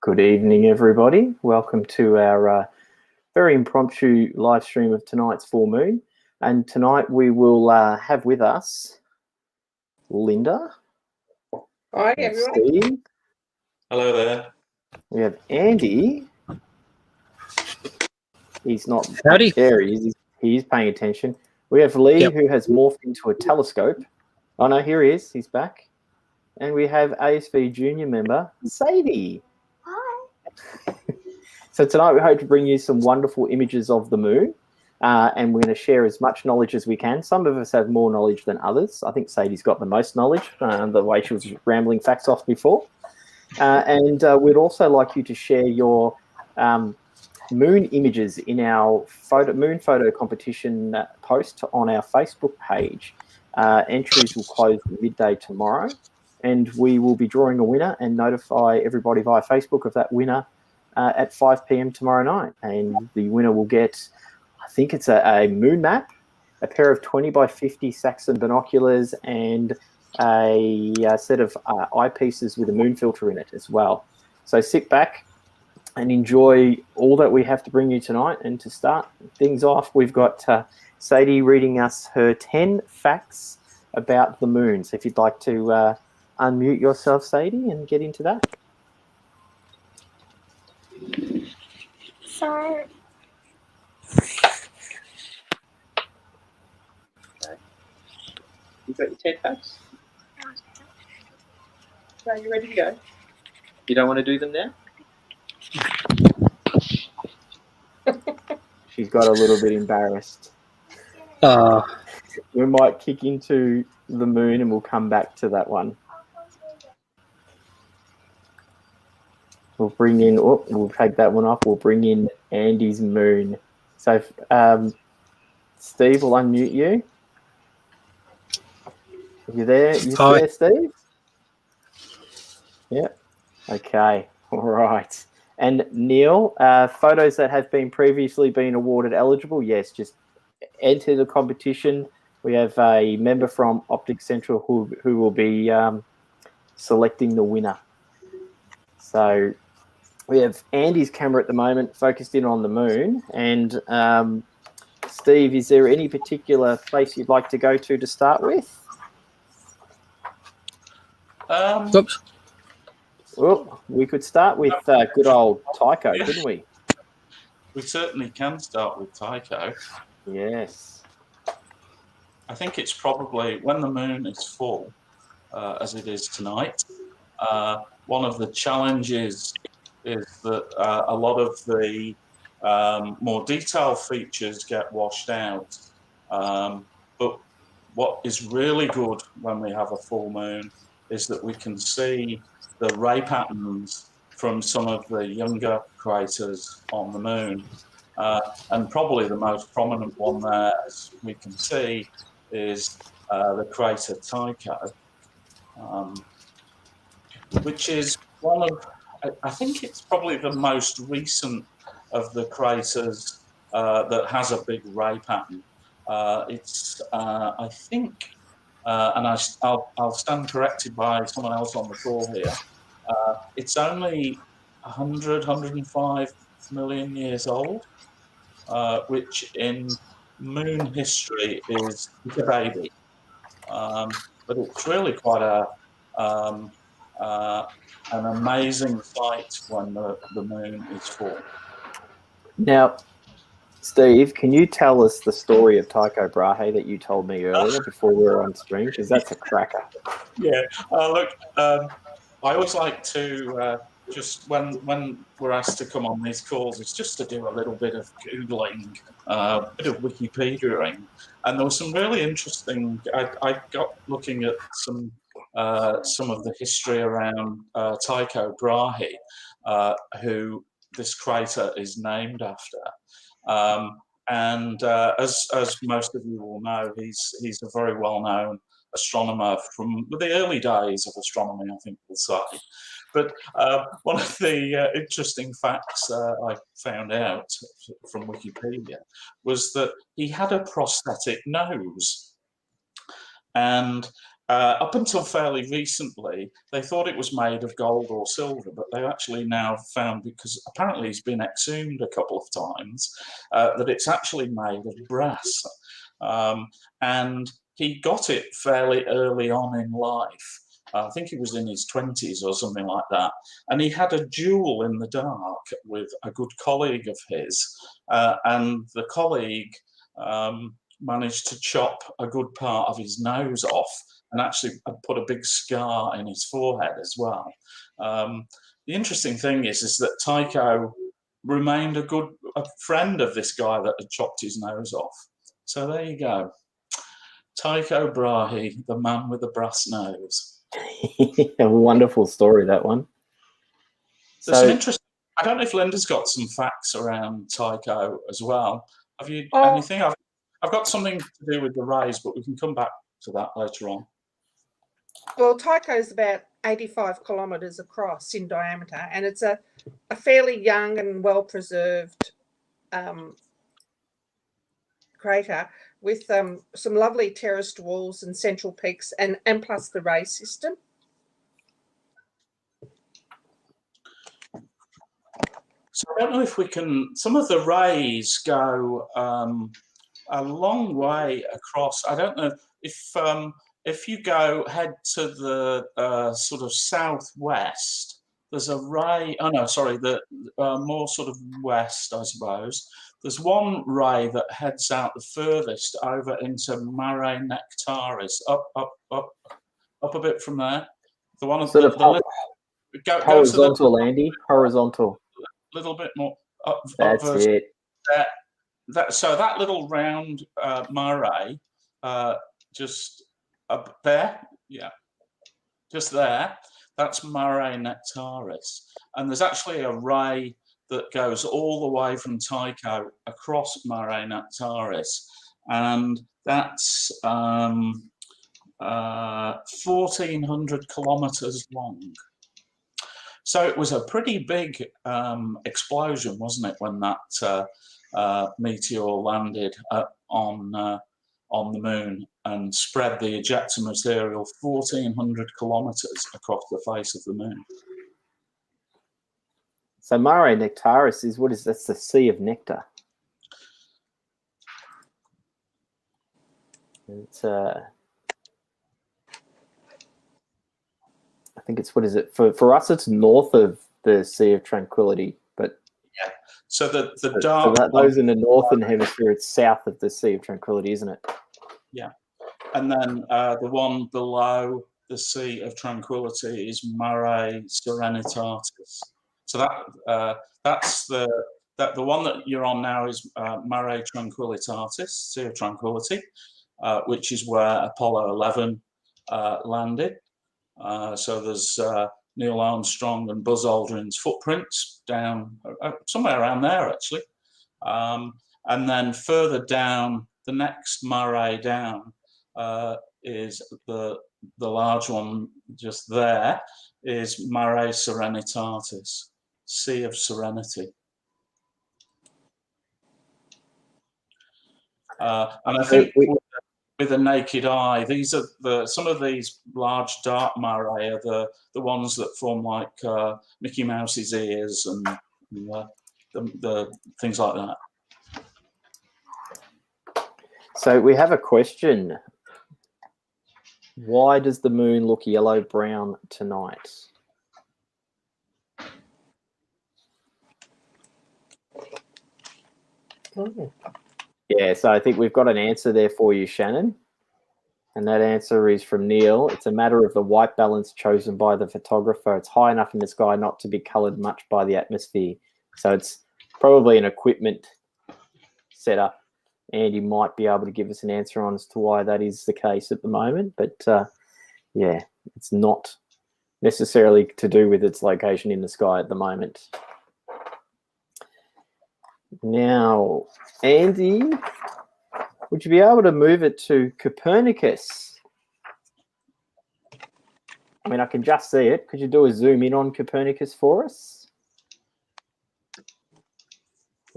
Good evening, everybody. Welcome to our very impromptu live stream of tonight's full moon. And tonight we will have with us Linda. Hi, everyone. Steve. Hello there. We have Andy. He's not Howdy. there. He is paying attention. We have Lee, who has morphed into a telescope. Oh, no, here he is. He's back. And we have ASV Junior member, Sadie. Hi. So tonight we hope to bring you some wonderful images of the moon, and we're going to share as much knowledge as we can. Some of us have more knowledge than others. I think Sadie's got the most knowledge, the way she was rambling facts off before. And we'd also like you to share your moon images in our moon photo competition post on our Facebook page. Entries will close midday tomorrow, and we will be drawing a winner and notify everybody via Facebook of that winner at 5 p.m. tomorrow night. And the winner will get, I think it's a moon map, a pair of 20 by 50 Saxon binoculars, and a set of eyepieces with a moon filter in it as well. So sit back and enjoy all that we have to bring you tonight. And to start things off, we've got Sadie reading us her 10 facts about the moon. So if you'd like to unmute yourself, Sadie, and get into that. So, You got your 10 facts? Are you ready to go? You don't want to do them now? She's got a little bit embarrassed. We might kick into the moon and we'll come back to that one. We'll bring in, we'll take that one off. We'll bring in Andy's moon. So, Steve, will unmute you. Are you there? You Hi. there, Steve? Yeah. Okay. All right. And Neil, photos that have previously been awarded eligible, yes, just enter the competition. We have a member from Optics Central who will be selecting the winner. So we have Andy's camera at the moment focused in on the moon. And Steve, is there any particular place you'd like to go to start with? Oops. Well, we could start with good old Tycho, couldn't we? We certainly can start with Tycho. Yes. I think it's probably when the moon is full, as it is tonight, one of the challenges is that a lot of the more detailed features get washed out. But what is really good when we have a full moon is that we can see the ray patterns from some of the younger craters on the moon. And probably the most prominent one there, as we can see, is the crater Tycho, which is one of, I think it's probably the most recent of the craters that has a big ray pattern. It's, I think, and I'll stand corrected by someone else on the call here, it's only 100, 105 million years old, which in moon history is a baby. But it's really quite an amazing sight when the moon is full. Now, Steve, can you tell us the story of Tycho Brahe that you told me earlier before we were on stream? Because that's a cracker. Yeah, look, I always like to just when we're asked to come on these calls, it's just to do a little bit of Googling, a bit of Wikipediaing, and there was some really interesting. I got looking at some of the history around Tycho Brahe, who this crater is named after. And as most of you will know, he's a very well-known astronomer from the early days of astronomy, I think we'll say. But one of the interesting facts I found out from Wikipedia was that he had a prosthetic nose. And Up until fairly recently, they thought it was made of gold or silver, but they actually now found, because apparently he's been exhumed a couple of times, that it's actually made of brass. And he got it fairly early on in life. I think he was in his 20s or something like that. And he had a duel in the dark with a good colleague of his. And the colleague managed to chop a good part of his nose off and actually put a big scar in his forehead as well. The interesting thing is that Tycho remained a friend of this guy that had chopped his nose off. So there you go. Tycho Brahe, the man with the brass nose. A wonderful story, that one. There's some interesting. I don't know if Linda's got some facts around Tycho as well. Have you anything? I've got something to do with the rays, but we can come back to that later on. Well, Tycho is about 85 kilometres across in diameter, and it's a fairly young and well-preserved crater with some lovely terraced walls and central peaks, and plus the ray system. So I don't know if we can. Some of the rays go a long way across. I don't know if you head to the sort of southwest. There's a ray. Oh no, sorry, the more sort of west, I suppose. There's one ray that heads out the furthest over into Mare Nectaris, up a bit from there. The one sort of horizontal, Andy. Horizontal. Little bit more up. That's it. So that little round mare, just up there, yeah, just there. That's Mare Nectaris, and there's actually a ray that goes all the way from Tycho across Mare Nectaris, and that's 1,400 kilometers long. So it was a pretty big explosion, wasn't it, when that meteor landed on the moon and spread the ejector material 1,400 kilometers across the face of the moon. So Mare Nectaris is that's the Sea of Nectar. It's I think it's, what is it? For us, it's north of the Sea of Tranquility, but yeah. So the dark. So those in the northern hemisphere, it's south of the Sea of Tranquility, isn't it? Yeah, and then the one below the Sea of Tranquility is Mare Serenitatis. So that's the one that you're on now is Mare Tranquillitatis, Sea of Tranquility, which is where Apollo 11 landed. So there's Neil Armstrong and Buzz Aldrin's footprints down somewhere around there, actually. And then further down, the next mare down is the large one just there, is Mare Serenitatis, Sea of Serenity. And I think with the naked eye, these are some of these large dark mare are the ones that form like Mickey Mouse's ears and the things like that. So we have a question. Why does the moon look yellow-brown tonight? Oh. Yeah, so I think we've got an answer there for you, Shannon. And that answer is from Neil. It's a matter of the white balance chosen by the photographer. It's high enough in the sky not to be coloured much by the atmosphere. So it's probably an equipment setup. Andy might be able to give us an answer on as to why that is the case at the moment. But, yeah, it's not necessarily to do with its location in the sky at the moment. Now, Andy, would you be able to move it to Copernicus? I mean, I can just see it. Could you do a zoom in on Copernicus for us?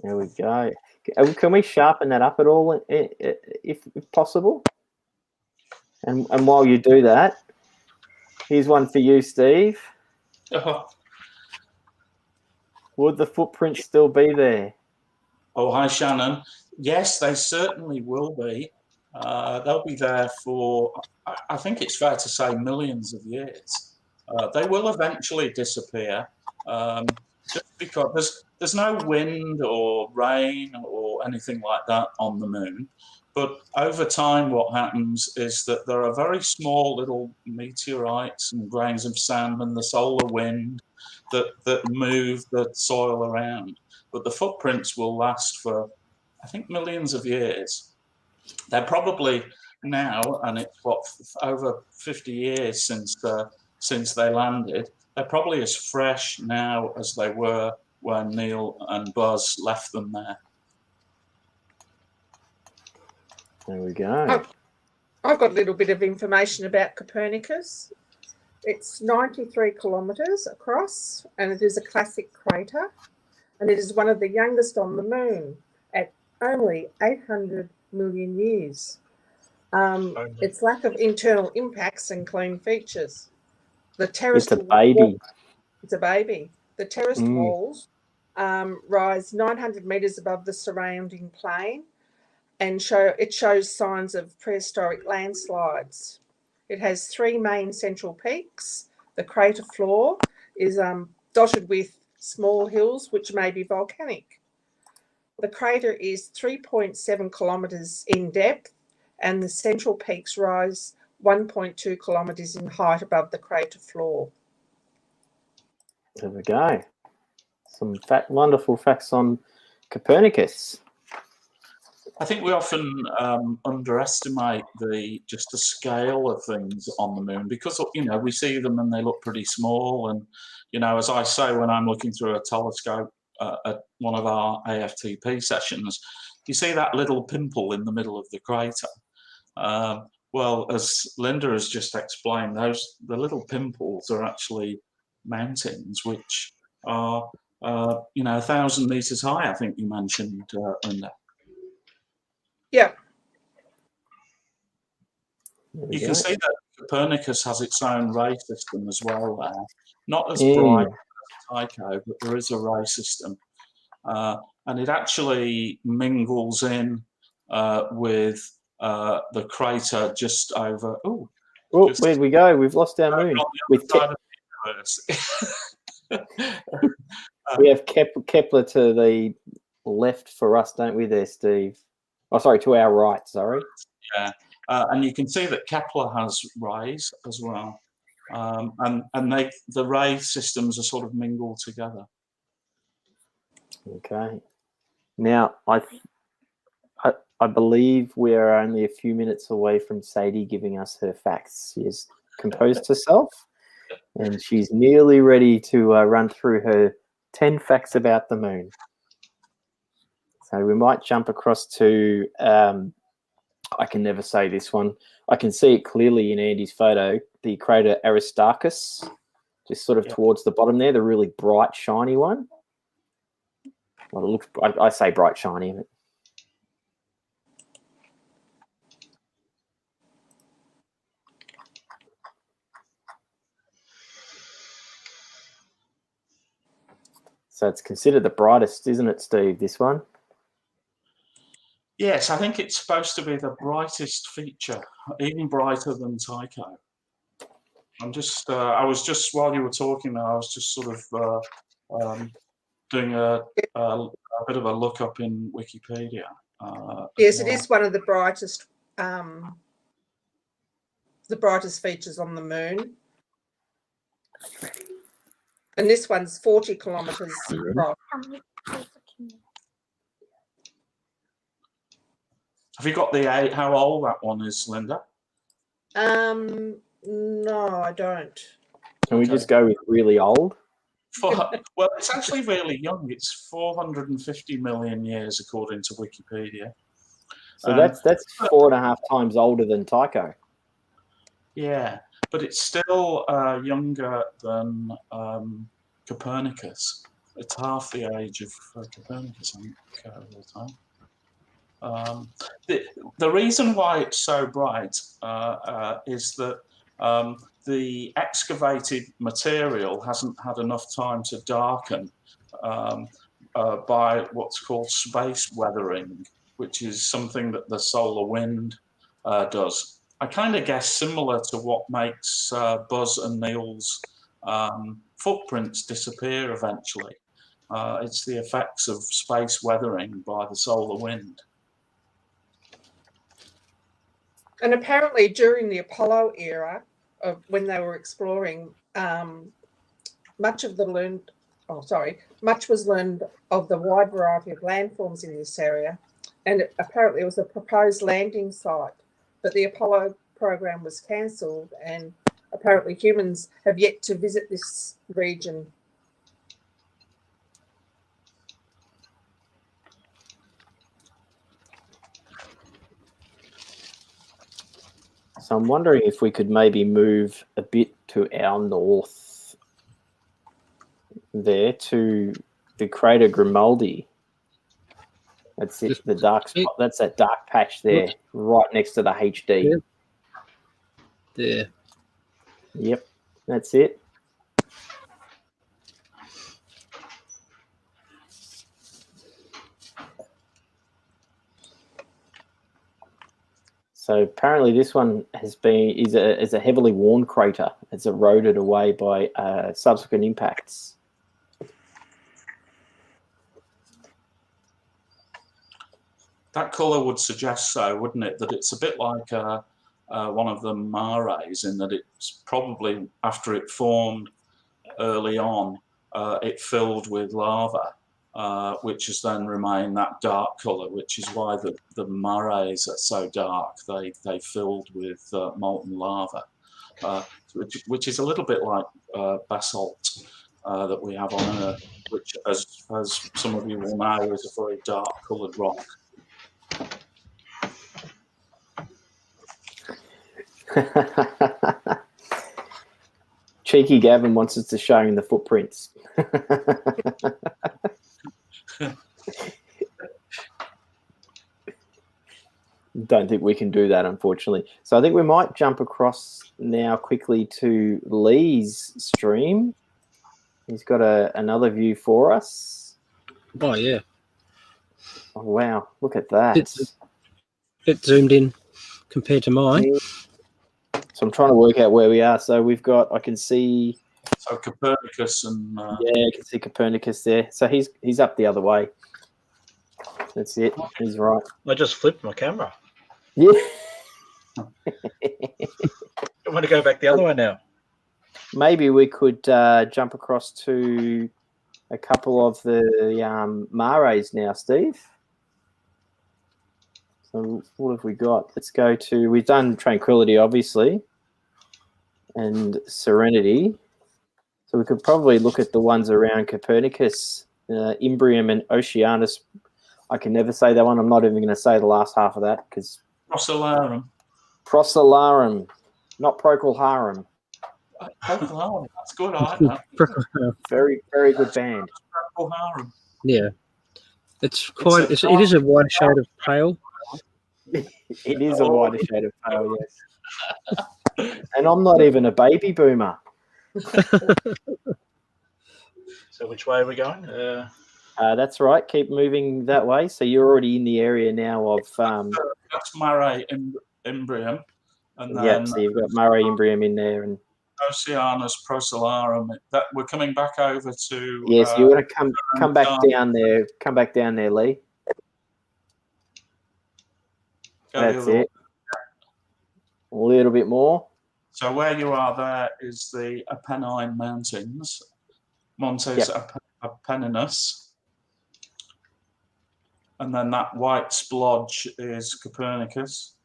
There we go. Can we sharpen that up at all, if possible? And while you do that, here's one for you, Steve. Oh, Would the footprints still be there? oh, hi, Shannon. Yes, they certainly will be. They'll be there for, I think it's fair to say, millions of years. They will eventually disappear, just because there's no wind or rain or anything like that on the moon. But over time, what happens is that there are very small little meteorites and grains of sand and the solar wind that move the soil around. But the footprints will last for, I think, millions of years. They're probably now, and it's what, over 50 years since they landed. They're probably as fresh now as they were when Neil and Buzz left them there. There we go. I've got a little bit of information about Copernicus. It's 93 kilometres across, and it is a classic crater, and it is one of the youngest on the moon at only 800 million years. Its lack of internal impacts and clean features. The terrestrial It's a baby. It's a baby. The terraced walls rise 900 metres above the surrounding plain, and it shows signs of prehistoric landslides. It has three main central peaks. The crater floor is dotted with small hills, which may be volcanic. The crater is 3.7 kilometres in depth, and the central peaks rise 1.2 kilometres in height above the crater floor. There we go. Some wonderful facts on Copernicus. I think we often underestimate just the scale of things on the moon because, you know, we see them and they look pretty small. And, you know, as I say, when I'm looking through a telescope at one of our AFTP sessions, you see that little pimple in the middle of the crater. Well, as Linda has just explained, the little pimples are actually mountains, which are, you know, 1,000 meters high, I think you mentioned, Linda. Yeah. You can see that Copernicus has its own ray system as well there. Not as bright as Tycho, but there is a ray system. And it actually mingles in with the crater just over... Where'd we go? We've lost our moon. We have Kepler to the left for us, don't we there, Steve? Oh, sorry, to our right, sorry. Yeah, and you can see that Kepler has rays as well. And the ray systems are sort of mingled together. Okay. Now, I believe we're only a few minutes away from Sadie giving us her facts. She has composed herself, and she's nearly ready to run through her 10 facts about the moon. So we might jump across to, I can never say this one. I can see it clearly in Andy's photo, the crater Aristarchus, just sort of towards the bottom there, the really bright, shiny one. Well, it looks, I say bright, shiny. So it's considered the brightest, isn't it, Steve, this one? Yes, I think it's supposed to be the brightest feature, even brighter than Tycho. I was just, while you were talking, I was just sort of doing a bit of a look up in Wikipedia. Yes, it is one of the brightest features on the moon. And this one's 40 kilometres across. Have you got how old that one is, Linda? No, I don't. Can we just go with really old? Well, it's actually really young. It's 450 million years, according to Wikipedia. So that's 4.5 times older than Tycho. Yeah, but it's still younger than Copernicus. It's half the age of Copernicus, I think, all the time. The reason why it's so bright is that the excavated material hasn't had enough time to darken by what's called space weathering, which is something that the solar wind does. I kind of guess similar to what makes Buzz and Neil's footprints disappear eventually. It's the effects of space weathering by the solar wind. And apparently during the Apollo era, of when they were exploring, much was learned of the wide variety of landforms in this area, and apparently it was a proposed landing site, but the Apollo program was cancelled, and apparently humans have yet to visit this region. So I'm wondering if we could maybe move a bit to our north there to the crater Grimaldi. That's it, the dark spot. That's that dark patch there, right next to the HD. There. Yep, that's it. So apparently this one is a heavily worn crater. It's eroded away by subsequent impacts. That colour would suggest so, wouldn't it? That it's a bit like one of the mares, in that it's probably, after it formed early on, it filled with lava, which has then remained that dark colour, which is why the mares are so dark. They filled with molten lava, which is a little bit like basalt that we have on Earth, which, as some of you will know, is a very dark coloured rock. Cheeky Gavin wants us to show him the footprints. Don't think we can do that, unfortunately. So I think we might jump across now quickly to Lee's stream. He's got another view for us. Oh, yeah. Oh, wow. Look at that. Bit zoomed in compared to mine. So I'm trying to work out where we are. So we've got, I can see. So Copernicus and. Yeah, I can see Copernicus there. So he's up the other way. That's it. He's right. I just flipped my camera. Yeah. I want to go back the other way now. Maybe we could jump across to a couple of the mares now, Steve. So what have we got? Let's go to, we've done Tranquility, obviously, and Serenity. So we could probably look at the ones around Copernicus, Imbrium and Oceanus. I can never say that one. I'm not even going to say the last half of that because... Procellarum. Procellarum, not Procol Harum. Procol Harum, that's good, I like that. Very, very good band. Procol Harum. Yeah. It's quite, it is a white shade of pale. It is a wider shade of pale, yes. And I'm not even a baby boomer. So which way are we going? That's right. Keep moving that way. So you're already in the area now of... that's Mare Imbrium. And then, yeah, so you've got Mare Imbrium in there. And Oceanus Procellarum. That we're coming back over to... Yes, you want to come back down there. Come back down there, Lee. That's it. A little bit more. So where you are there is the Apennine Mountains, Montes Apenninus. And then that white splodge is Copernicus.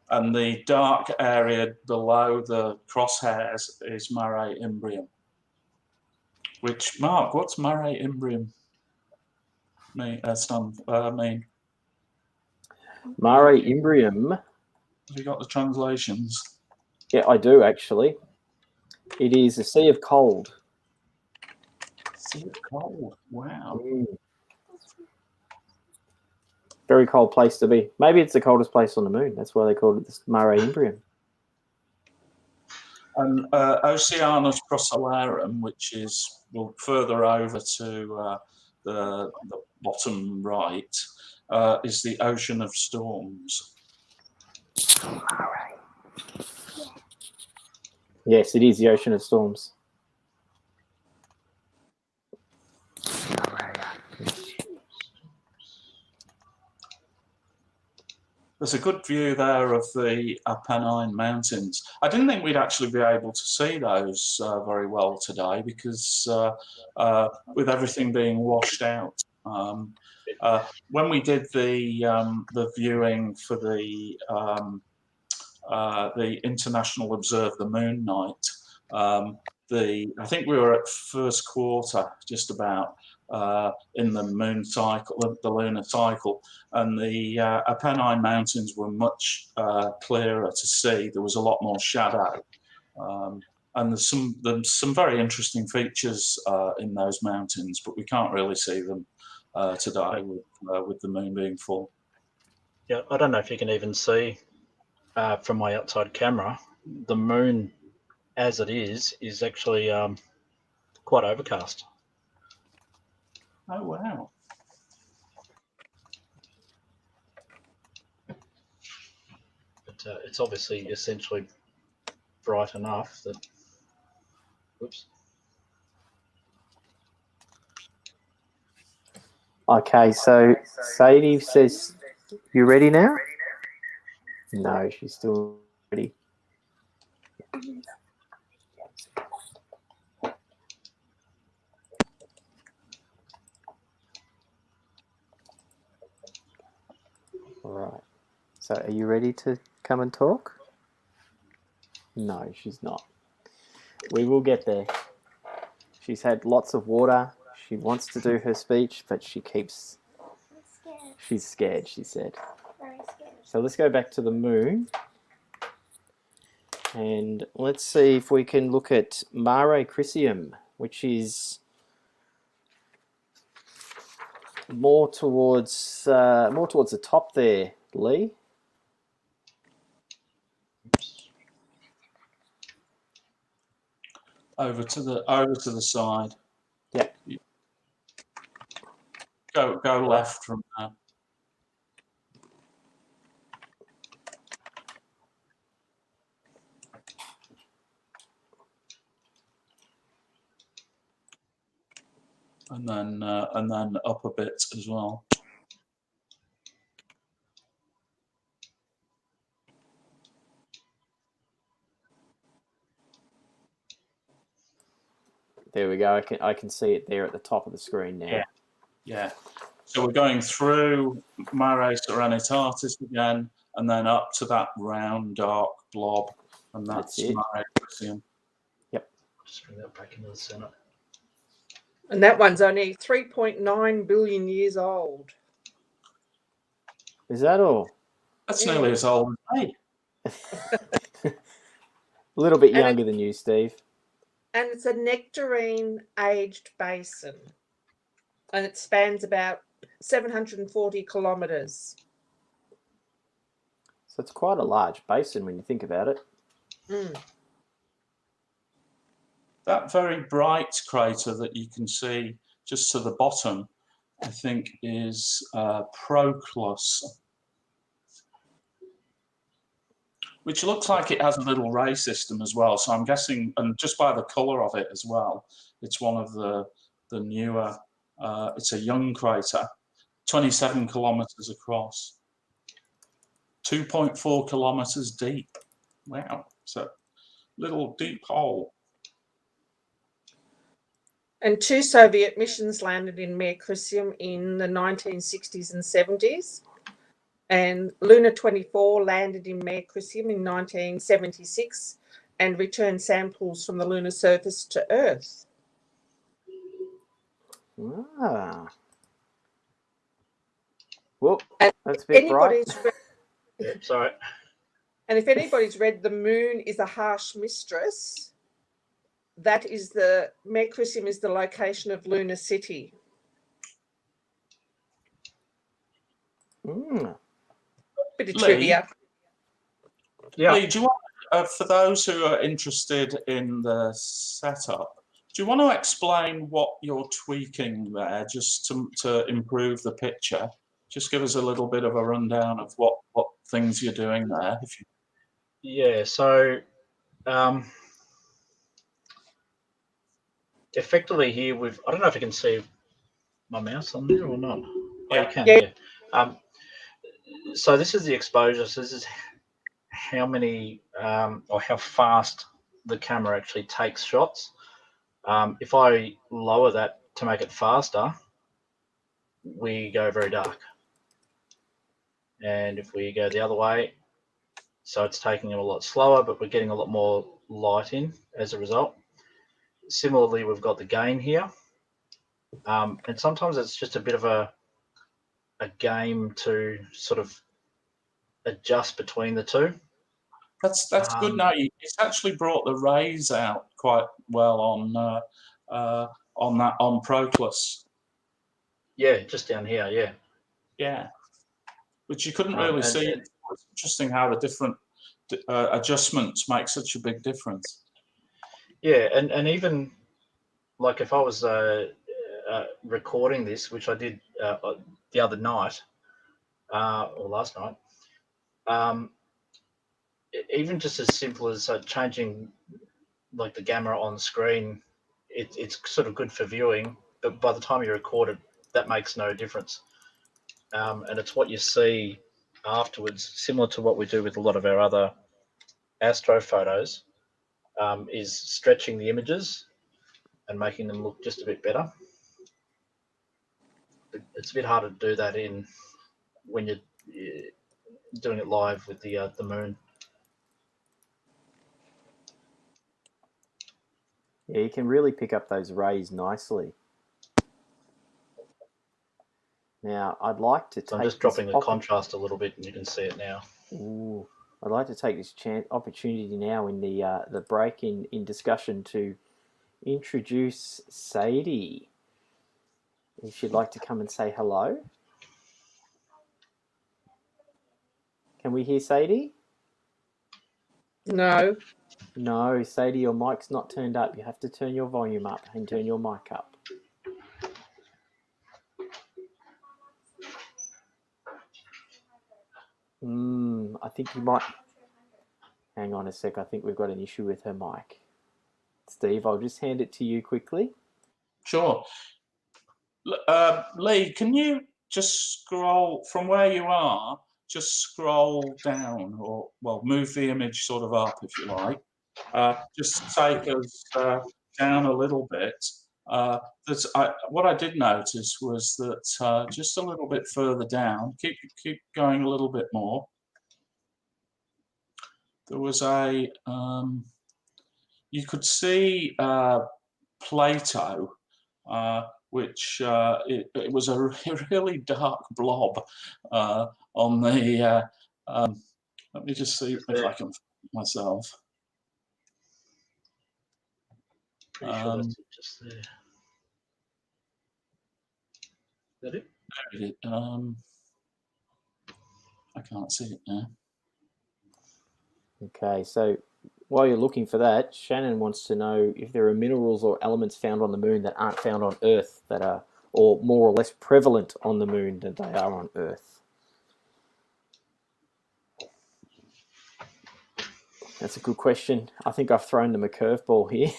And the dark area below the crosshairs is Mare Imbrium. Which, Mark, what's Mare Imbrium mean? Mare Imbrium. Have you got the translations? Yeah, I do actually. It is a sea of cold. Is it cold? Wow. Very cold place to be. Maybe it's the coldest place on the moon. That's why they called it the Mare Imbrium. And Oceanus Procellarum, which is further over to the bottom right, is the ocean of storms. Yes, it is the ocean of storms. There's a good view there of the Apennine Mountains. I didn't think we'd actually be able to see those very well today because with everything being washed out. When we did the viewing for the International Observe the Moon night, I think we were at first quarter, just about, in the moon cycle, the lunar cycle, and the Apennine Mountains were much clearer to see. There was a lot more shadow, and there's some very interesting features in those mountains, but we can't really see them today with the moon being full. Yeah, I don't know if you can even see from my outside camera. The moon, as it is actually quite overcast. Oh wow! But it's obviously essentially bright enough that. Whoops. Okay, so Sadie says, "You ready now?" No, she's still ready. All right. So are you ready to come and talk? No, she's not. We will get there. She's had lots of water. She wants to do her speech, but she's scared, she said. Very scared. So let's go back to the moon. And let's see if we can look at Mare Crisium, which is more towards the top there, Lee. Over to the side. Yep. Go left from there. And then up a bit as well. There we go. I can see it there at the top of the screen now. Yeah. So we're going through Mare Serenitatis again, and then up to that round dark blob, and that's it. Mare Crisium. Yep. Just bring that back into the center. And that one's only 3.9 billion years old. Is that all? That's nearly as old as me. A little bit younger than you, Steve. And it's a nectarine-aged basin. And it spans about 740 kilometres. So it's quite a large basin when you think about it. Mm. That very bright crater that you can see just to the bottom, I think, is Proclus, which looks like it has a little ray system as well. So I'm guessing, and just by the colour of it as well, it's one of the newer. It's a young crater, 27 kilometres across, 2.4 kilometres deep. Wow, so little deep hole. And 2 Soviet missions landed in Mare Crisium in the 1960s and 70s. And Lunar 24 landed in Mare Crisium in 1976 and returned samples from the lunar surface to Earth. Ah. Well, that's a bit bright. Sorry. And if anybody's read The Moon is a Harsh Mistress, that is the Mare Crisium is the location of Lunar City. Mm. Bit of Lee? trivia. Yeah. Lee, do you want, for those who are interested in the setup, do you want to explain what you're tweaking there just to improve the picture? Just give us a little bit of a rundown of what things you're doing there. If you... Yeah, so effectively here I don't know if you can see my mouse on there or not. Oh, you can, yeah. So this is the exposure. So this is how many or how fast the camera actually takes shots. If I lower that to make it faster, we go very dark. And if we go the other way, so it's taking it a lot slower, but we're getting a lot more light in as a result. Similarly, we've got the gain here. And sometimes it's just a bit of a game to sort of adjust between the two. That's good. Now it's actually brought the rays out quite well on Proclus. Yeah, just down here. Yeah. Yeah, which you couldn't really see. It's interesting how the different adjustments make such a big difference. Yeah, and even like if I was recording this, which I did the other night or last night, even just as simple as changing like the gamma on the screen, it's sort of good for viewing, but by the time you record it, that makes no difference. And it's what you see afterwards, similar to what we do with a lot of our other astro photos, is stretching the images and making them look just a bit better. It's a bit harder to do that when you're doing it live with the moon. Yeah, you can really pick up those rays nicely. Now, I'd like to take. I'm just dropping the contrast a little bit, and you can see it now. Ooh, I'd like to take this opportunity now in the break in discussion to introduce Sadie. If she'd like to come and say hello. Can we hear Sadie? No. No, Sadie, your mic's not turned up. You have to turn your volume up and turn your mic up. I think you might... Hang on a sec. I think we've got an issue with her mic. Steve, I'll just hand it to you quickly. Sure. Lee, can you just scroll from where you are, just scroll down, or, well, move the image sort of up if you like. Just take us down a little bit. What I did notice was that just a little bit further down, keep going a little bit more. There was you could see Plato, which it was a really dark blob on the. Let me just see if I can find myself. Pretty sure that's just there. Is that it? I can't see it now. Okay, so while you're looking for that, Shannon wants to know if there are minerals or elements found on the moon that aren't found on Earth, that are or more or less prevalent on the moon than they are on Earth. That's a good question. I think I've thrown them a curveball here.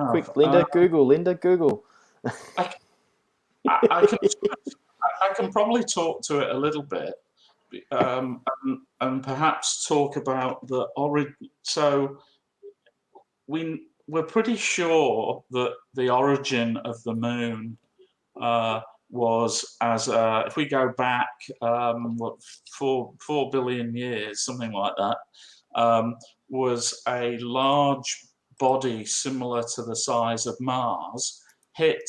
Quick, Linda, Google. Linda, Google. I can probably talk to it a little bit, and perhaps talk about the origin. So we're pretty sure that the origin of the moon was as if we go back 4 billion years, something like that, was a large body similar to the size of Mars hit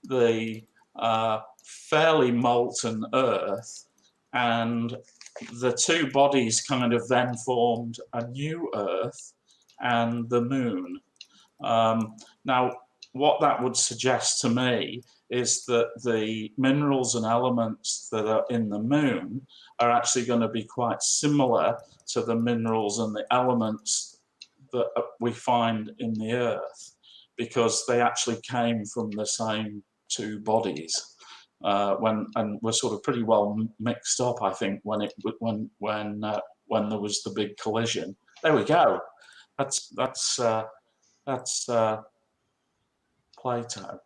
the fairly molten Earth, and the two bodies kind of then formed a new Earth, and the moon. Now, what that would suggest to me is that the minerals and elements that are in the moon are actually going to be quite similar to the minerals and the elements that we find in the Earth, because they actually came from the same two bodies. And were sort of pretty well mixed up, I think, when there was the big collision. There we go. That's Plato.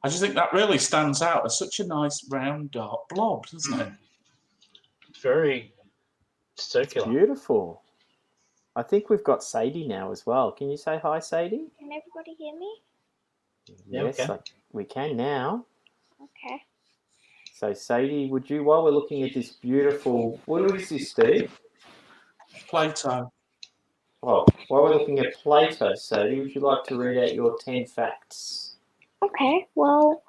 I just think that really stands out as such a nice round dark blob, doesn't it? It's very It's circular. beautiful. I think we've got Sadie now as well. Can you say hi, Sadie? Can everybody hear me? Yeah, Yes, we can now. Okay. So Sadie, would you, while we're looking at this beautiful, what is this, Steve? Plato. Oh, while we're looking at Plato, Sadie, would you like to read out your 10 facts? Okay, well,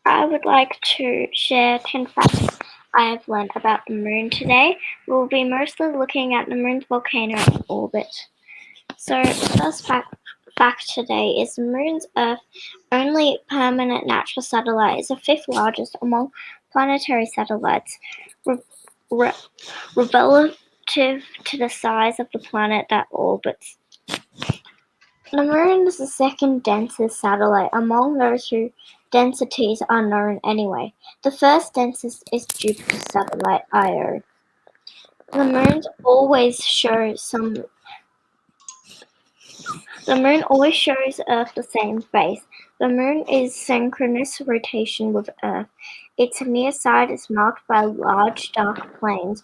I would like to share 10 facts I have learned about the moon today. We'll be mostly looking at the moon's volcano in orbit. So the first fact today is the moon's Earth only permanent natural satellite is the 5th largest among planetary satellites, relative to the size of the planet that orbits. The moon is the second densest satellite among those whose densities are known anyway. The first densest is Jupiter's satellite Io. The moon always shows Earth the same face. The moon is synchronous rotation with Earth. Its near side is marked by large dark plains,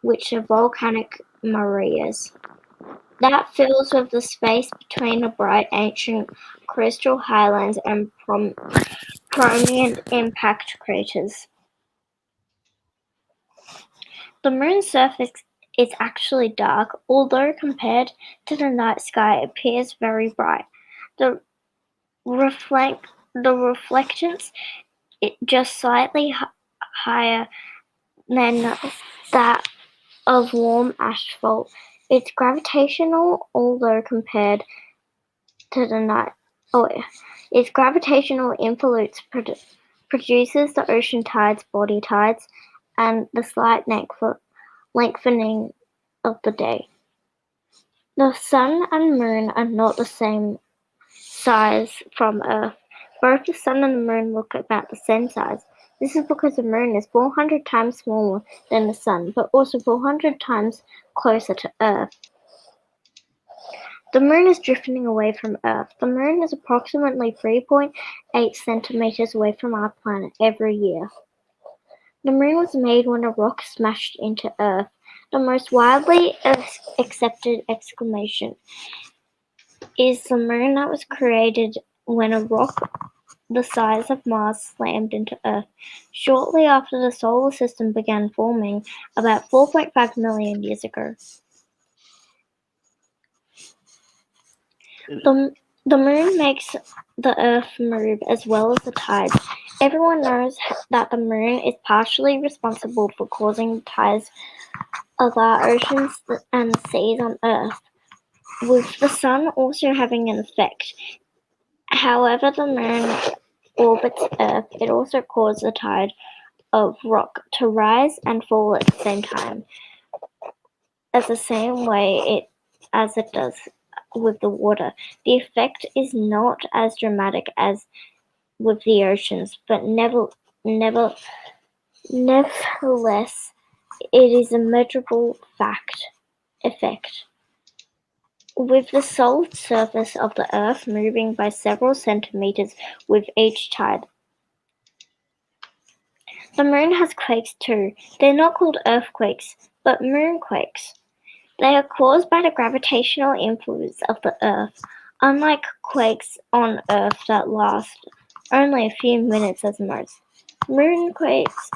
which are volcanic mareas. That fills with the space between the bright ancient crystal highlands and prominent impact craters. The moon's surface is actually dark, although compared to the night sky it appears very bright. The reflectance is just slightly higher than that of warm asphalt. It's gravitational, although compared to the night. Its gravitational influence produces the ocean tides, body tides, and the slight lengthening of the day. The sun and moon are not the same size from Earth. Both the sun and the moon look about the same size. This is because the moon is 400 times smaller than the sun, but also 400 times closer to Earth. The moon is drifting away from Earth. The moon is approximately 3.8 centimeters away from our planet every year. The moon was made when a rock smashed into Earth. The most widely accepted explanation is the moon that was created when a rock the size of Mars slammed into Earth. Shortly after the solar system began forming, about 4.5 million years ago. The moon makes the Earth move as well as the tides. Everyone knows that the moon is partially responsible for causing the tides of our oceans and seas on Earth, with the sun also having an effect. However, the moon orbits Earth, it also causes the tide of rock to rise and fall at the same time, as the same way as it does with the water. The effect is not as dramatic as with the oceans, but nevertheless, it is a measurable effect. With the solid surface of the Earth moving by several centimeters with each tide. The moon has quakes too. They're not called earthquakes, but moonquakes. They are caused by the gravitational influence of the Earth, unlike quakes on Earth that last only a few minutes at most. Moonquakes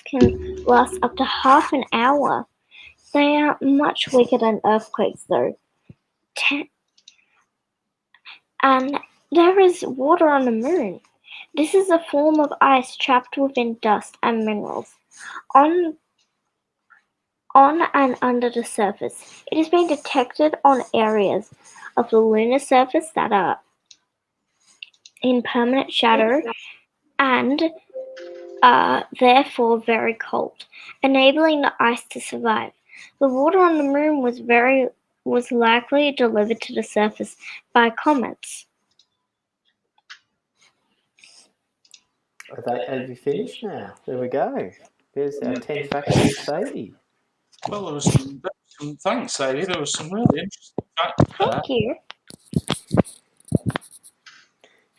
can last up to half an hour. They are much weaker than earthquakes, though. And there is water on the moon. This is a form of ice trapped within dust and minerals. On on and under the surface. It has been detected on areas of the lunar surface that are in permanent shadow and are therefore very cold, enabling the ice to survive. The water on the moon was likely delivered to the surface by comets. Have you finished now? There we go. There's our 10 facts from Sadie. Well, there was some thanks, Sadie. There was some really interesting facts there. Thank you.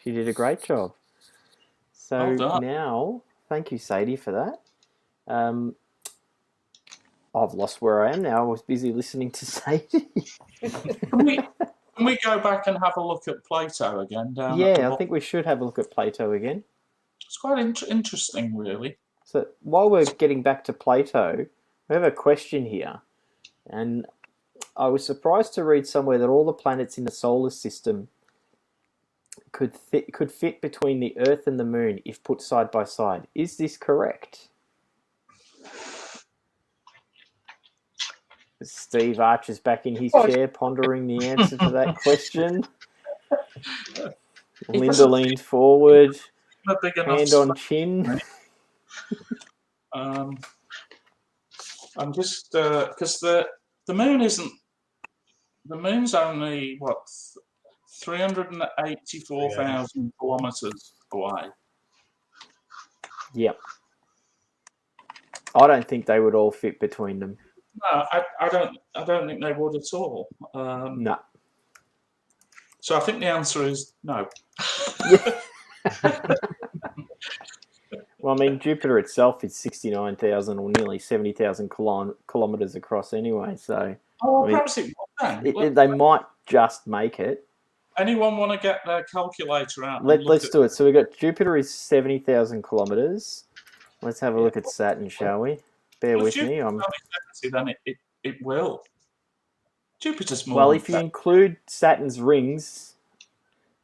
She did a great job. So Well done. now, thank you, Sadie, for that. I've lost where I am now. I was busy listening to Sadie. Can we go back and have a look at Plato again? Yeah, I think we should have a look at Plato again. It's quite interesting, really. So while we're getting back to Plato, we have a question here. And I was surprised to read somewhere that all the planets in the solar system could fit between the Earth and the Moon if put side by side. Is this correct? Steve Archer's back in his chair pondering the answer to that question. Linda leaned forward, hand on chin. I'm just because the moon isn't. The moon's only what 384,000 kilometers away. Yep. I don't think they would all fit between them. No, I don't think they would at all. No. So I think the answer is no. Well, I mean, Jupiter itself is 69,000 or nearly 70,000 kilometers across anyway. So perhaps it would then. They might just make it. Anyone want to get their calculator out? Let's do it. So we've got Jupiter is 70,000 kilometers. Let's have a look at Saturn, shall we? Bear with me. Then it will. Jupiter's more. Well, if you include Saturn's rings,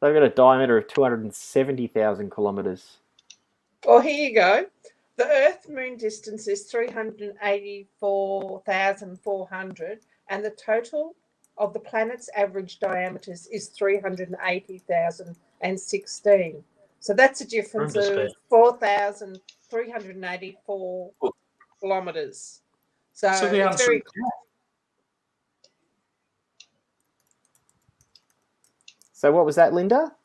they've got a diameter of 270,000 kilometers. Well, here you go. The Earth-Moon distance is 384,400, and the total of the planet's average diameters is 380,016. So that's a difference of 4,384 kilometers. So the it's answer very is yes. So what was that, Linda?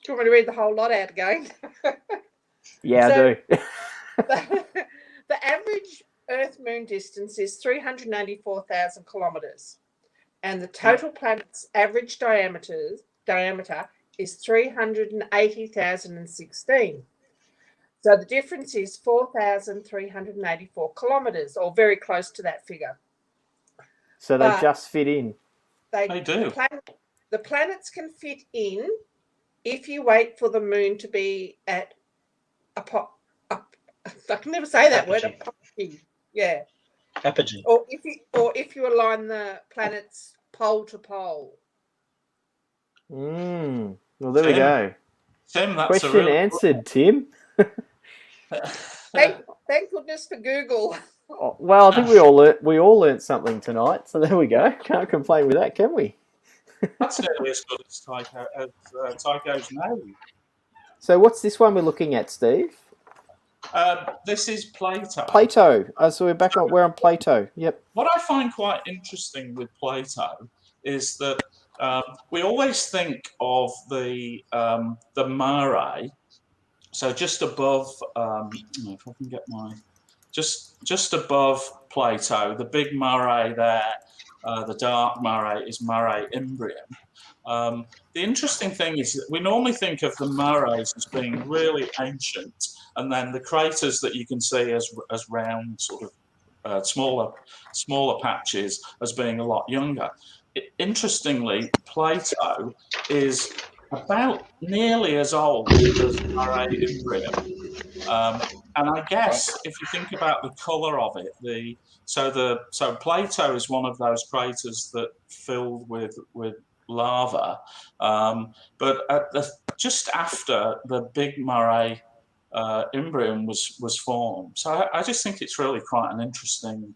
Do you want me to read the whole lot out again? Yeah, So- I do. The average Earth-Moon distance is 384,000 kilometers, and the total planet's average diameter is 380,016. So the difference is 4,384 kilometers, or very close to that figure. So they But just fit in. They do. The planets can fit in if you wait for the moon to be at I can never say that word. Apogee. Yeah. Apogee. Or if you align the planets pole to pole. Well, there we Tim, go. Tim, that's Question answered, Tim. Thank goodness for Google. Oh, well, I think we all learnt something tonight. So there we go. Can't complain with that, can we? That's nearly as good as Tycho's name. So what's this one we're looking at, Steve? This is Plato. Plato. So we're on Plato. Yep. What I find quite interesting with Plato is that we always think of the Mare, so just above. If I can get my just above Plato, the big Mare there, the dark Mare is Mare Imbrium. The interesting thing is that we normally think of the mares as being really ancient, and then the craters that you can see as round, sort of smaller patches as being a lot younger. Interestingly, Plato is about nearly as old as Mare Imbrium, and I guess if you think about the colour of it, so Plato is one of those craters that filled with lava, but just after the big Mare Imbrium was formed. So I just think it's really quite an interesting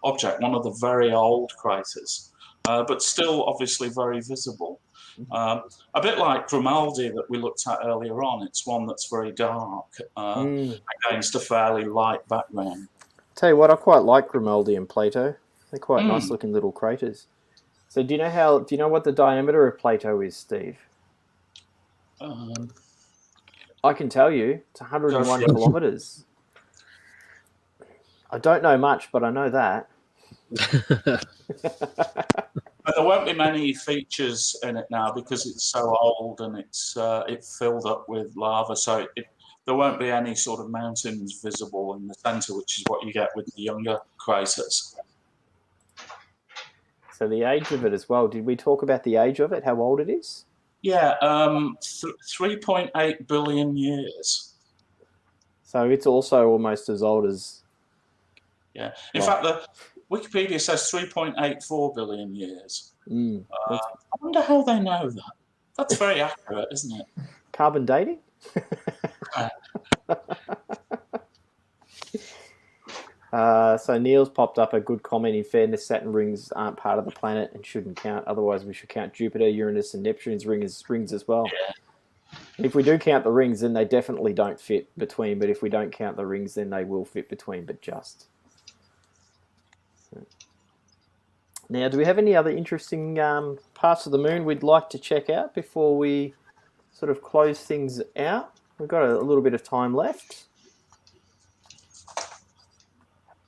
object, one of the very old craters, but still obviously very visible. A bit like Grimaldi that we looked at earlier on. It's one that's very dark against a fairly light background. Tell you what, I quite like Grimaldi and Plato. They're quite nice looking little craters. So do you know what the diameter of Plato is, Steve? I can tell you. It's 101 kilometers. I don't know much, but I know that. But there won't be many features in it now because it's so old and it filled up with lava. So there won't be any sort of mountains visible in the centre, which is what you get with the younger craters. So the age of it as well. Did we talk about the age of it? How old it is? Yeah, 3.8 billion years. So it's also almost as old as... Yeah. In fact, the Wikipedia says 3.84 billion years. I wonder how they know that. That's very accurate, isn't it? Carbon dating? So Neil's popped up a good comment. In fairness, Saturn rings aren't part of the planet and shouldn't count. Otherwise, we should count Jupiter, Uranus, and Neptune's rings as well. Yeah. If we do count the rings, then they definitely don't fit between. But if we don't count the rings, then they will fit between, but just. Now, do we have any other interesting parts of the moon we'd like to check out before we sort of close things out? We've got a little bit of time left.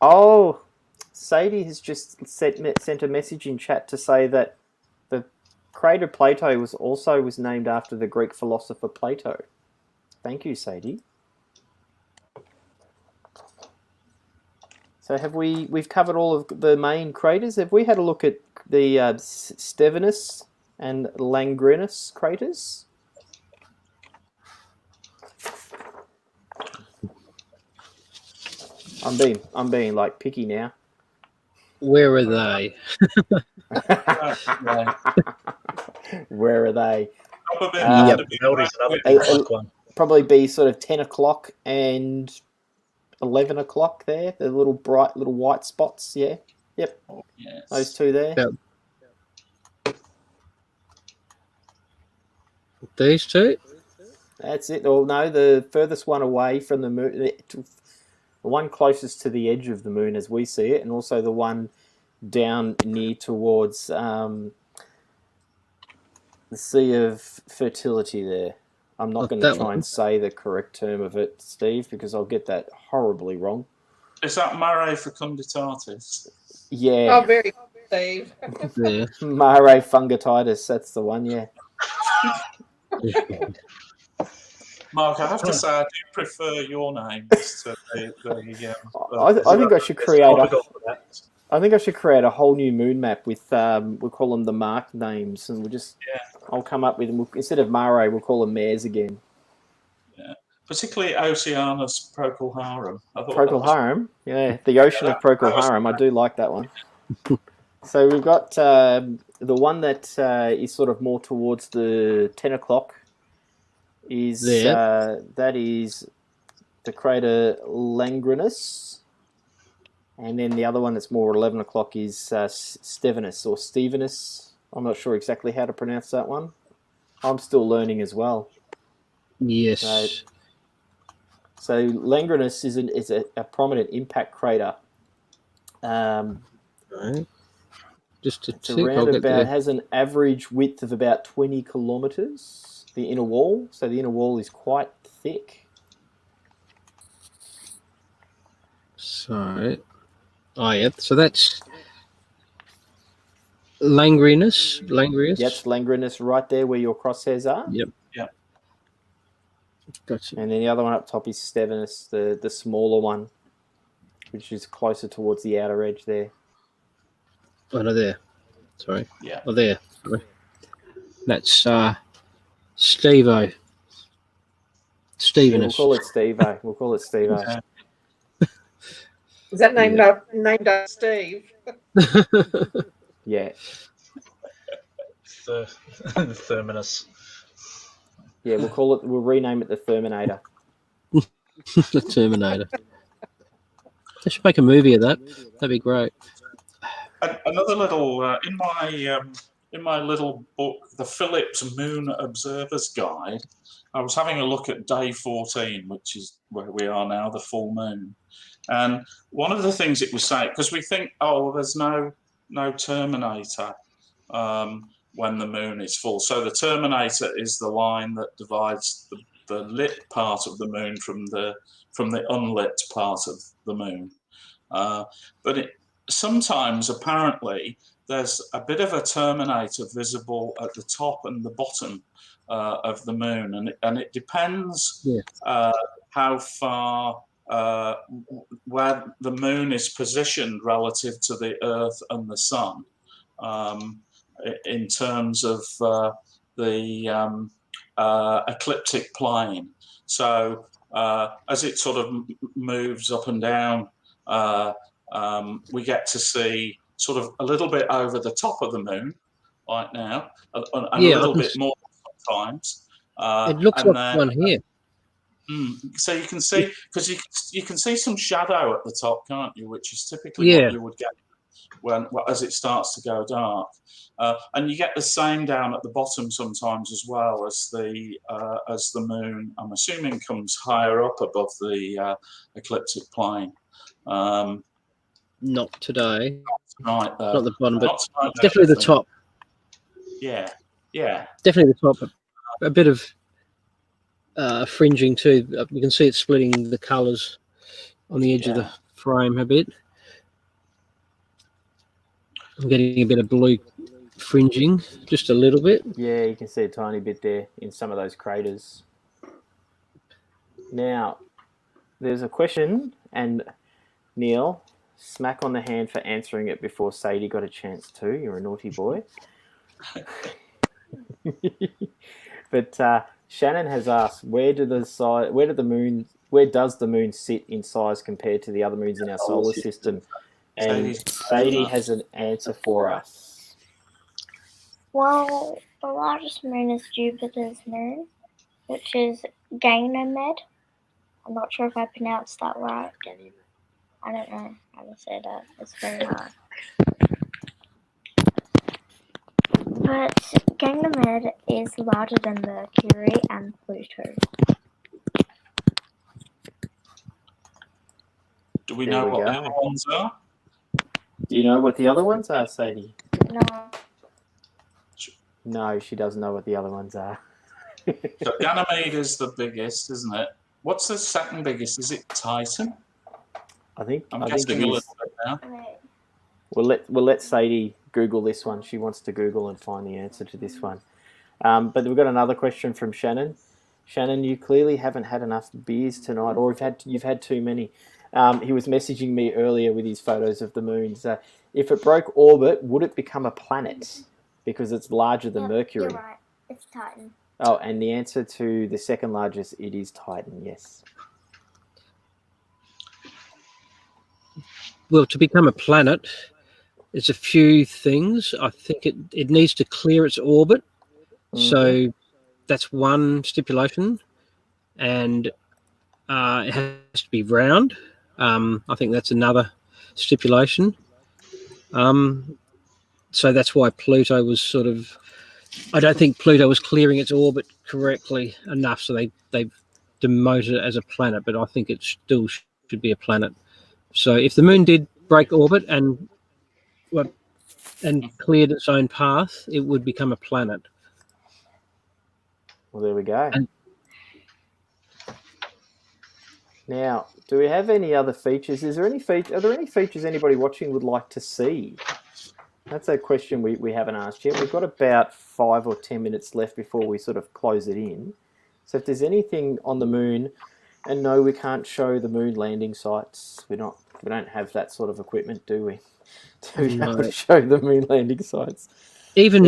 Oh, Sadie has just sent a message in chat to say that the crater Plato was named after the Greek philosopher Plato. Thank you, Sadie. So we've covered all of the main craters. Have we had a look at the Stevinus and Langrenus craters? I'm being like picky now. Where are they? Where are they? Probably be sort of 10 o'clock and 11 o'clock there. The little bright little white spots. Yeah. Yep. Oh, yes. Those two there. Yep. These two? That's it. Oh no, the furthest one away from the moon, the one closest to the edge of the moon as we see it, and also the one down near towards the Sea of Fertility there. I'm not going to try and say the correct term of it, Steve, because I'll get that horribly wrong. Is that Mare Fecunditatis? Yeah. Oh, very good, Steve. Yeah. Mare Fungitatis, that's the one, yeah. Mark, I have to say I do prefer your names to I think I should create I think I should create a whole new moon map with we'll call them the marked names, and I'll come up with them. Instead of Mare, we'll call them mares again. Yeah, particularly Oceanus Procol Harum. Procol Harum, yeah, the ocean of Procol Harum. I do like that one. So we've got the one that is sort of more towards the 10 o'clock. That is the crater Langrenus, and then the other one that's more 11 o'clock is Stevinus or Stevenus. I'm not sure exactly how to pronounce that one. I'm still learning as well. Yes. So Langrenus is a prominent impact crater. Just to it's around about has an average width of about 20 kilometers. The inner wall, so the inner wall is quite thick. So, so that's Langrenus. Yes, Langrenus right there where your crosshairs are. Yep. Yep. Gotcha. And then the other one up top is Stevinus, the smaller one, which is closer towards the outer edge there. Oh, no, there. Sorry. Yeah. Oh, there. Sorry. That's Stevo. Stevenus. Yeah, we'll call it Stevo. We'll call it Stevo. Yeah. Is that named after Steve? Yeah. The Terminus. Yeah, we'll rename it the Terminator. The Terminator. They should make a movie of that. That'd be great. Another little in my little book, the Phillips Moon Observer's Guide. I was having a look at day 14, which is where we are now, the full moon. And one of the things it was saying, because we think, oh, there's no terminator when the moon is full. So the terminator is the line that divides the lit part of the moon from the unlit part of the moon. But sometimes, apparently, there's a bit of a terminator visible at the top and the bottom of the moon, and it depends how far where the moon is positioned relative to the Earth and the Sun in terms of the ecliptic plane. So as it sort of moves up and down, we get to see sort of a little bit over the top of the moon right now, and a little bit more sometimes. It looks like one here. So you can see, because you can see some shadow at the top, can't you? Which is typically what you would get as it starts to go dark, and you get the same down at the bottom sometimes as well as the moon, I'm assuming, comes higher up above the ecliptic plane. Not today. Not tonight, though. Not the bottom, but tonight, definitely the top. Yeah. Definitely the top. A bit of fringing too. You can see it splitting the colours on the edge of the frame a bit. I'm getting a bit of blue fringing, just a little bit. Yeah, you can see a tiny bit there in some of those craters. Now, there's a question, and Neil, smack on the hand for answering it before Sadie got a chance to. You're a naughty boy. But Shannon has asked, where does the moon sit in size compared to the other moons in our solar system? And Sadie has an answer for us. Well, the largest moon is Jupiter's moon, which is Ganymede. I'm not sure if I pronounced that right. I don't know how to say that. It's very hard. But Ganymede is larger than Mercury and Pluto. Do we know what the other ones are? Do you know what the other ones are, Sadie? No. No, she doesn't know what the other ones are. So Ganymede is the biggest, isn't it? What's the second biggest? Is it Titan? I'm guessing a little bit now. We'll let Sadie Google this one. She wants to Google and find the answer to this one. But we've got another question from Shannon. Shannon, you clearly haven't had enough beers tonight, or you've had too many. He was messaging me earlier with his photos of the moons. If it broke orbit, would it become a planet? Because it's larger than Mercury. You're right. It's Titan. Oh, and the answer to the second largest, it is Titan, yes. Well, to become a planet, there's a few things. I think it needs to clear its orbit. Mm-hmm. So that's one stipulation. And it has to be round. I think that's another stipulation. So that's why Pluto was sort of... I don't think Pluto was clearing its orbit correctly enough, so they've demoted it as a planet, but I think it still should be a planet. So if the moon did break orbit and cleared its own path, it would become a planet. Well, there we go. Now, do we have any other features? Are there any features anybody watching would like to see? That's a question we haven't asked yet. We've got about 5 or 10 minutes left before we sort of close it in. So if there's anything on the moon, and no, we can't show the moon landing sites. We don't have that sort of equipment, do we? To be able to show the moon landing sites. Even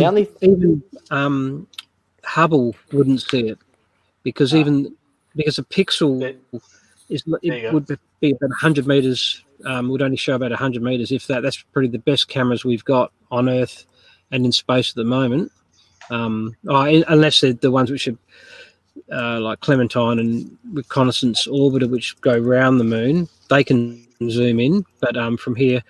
Hubble wouldn't see it because a pixel would be about 100 meters. Would only show about 100 meters, if that. That's probably the best cameras we've got on Earth and in space at the moment. Unless they're the ones which are like Clementine and Reconnaissance Orbiter, which go round the moon, they can zoom in. But from here,